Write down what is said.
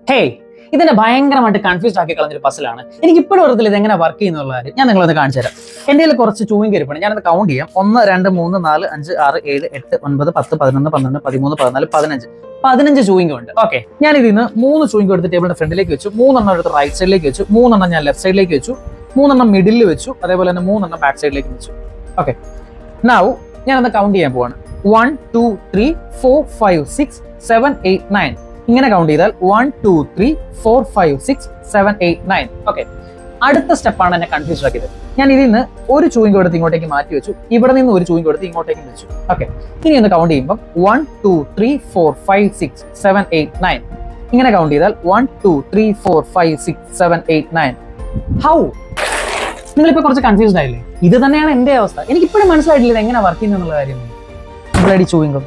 ഹേ, ഇതിനെ ഭയങ്കരമായിട്ട് കൺഫ്യൂസ്ഡ് ആക്കി കളഞ്ഞൊരു പസിലാണ്. എനിക്ക് ഇപ്പോഴും ഓർത്തിൽ ഇത് എങ്ങനെ വർക്ക് ചെയ്യുന്നുള്ള കാര്യം ഞാൻ നിങ്ങളൊന്ന് കാണിച്ചു തരാം. എൻ്റെ കയ്യിൽ കുറച്ച് ചൂയിങ് കരിപ്പാണ്. ഞാനത് കൗണ്ട് ചെയ്യാം. 1 2 3 4 5 6 7 8 9 10 11 12 13 14 15 ചൂയിങ് ഉണ്ട്. ഓക്കെ, ഞാൻ ഇതിൽ നിന്ന് 3 ചൂയിങ് എടുത്ത് ടേബിളിന്റെ ഫ്രണ്ടിലേക്ക് വെച്ചു, 3 എടുത്ത് റൈറ്റ് സൈഡിലേക്ക് വെച്ചു, 3 ഞാൻ ലെഫ്റ്റ് സൈഡിലേക്ക് വെച്ചു, 3 മിഡിലിൽ വെച്ചു, അതേപോലെ തന്നെ 3 ബാക്ക് സൈഡിലേക്ക് വെച്ചു. ഓക്കെ, നൗ ഞാനത് കൗണ്ട് ചെയ്യാൻ പോവാണ്. 1 2 3 4 5 6 7 8 9 ഇങ്ങനെ കൗണ്ട് ചെയ്താൽ 1 2 3 4 5 6 7 8 9. ഓക്കെ, അടുത്ത സ്റ്റെപ്പാണ് എന്നെ കൺഫ്യൂസ് ആക്കിയത്. ഞാൻ ഇതിൽ നിന്ന് ഒരു ചൂയിങ് കൊടുത്ത് ഇങ്ങോട്ടേക്ക് മാറ്റി വെച്ചു, ഇവിടെ നിന്ന് ഒരു ചൂയിങ് കൊടുത്ത് ഇങ്ങോട്ടേക്ക് വെച്ചു. ഓക്കെ, ഇനി ഒന്ന് കൗണ്ട് ചെയ്യുമ്പോൾ 1 2 3 4 5 6 7 8 9 ഇങ്ങനെ കൗണ്ട് ചെയ്താൽ 1 2 3 4 5 6 7 8 9. ഹൗ? നിങ്ങളിപ്പോ കുറച്ച് കൺഫ്യൂസ്ഡ് ആയില്ലേ? ഇത് തന്നെയാണ് എന്റെ അവസ്ഥ. എനിക്ക് ഇപ്പോഴും മനസ്സിലായിട്ടില്ല ഇത് എങ്ങനെ വർക്ക് ചെയ്യുന്നുള്ള കാര്യം. Bloody chewing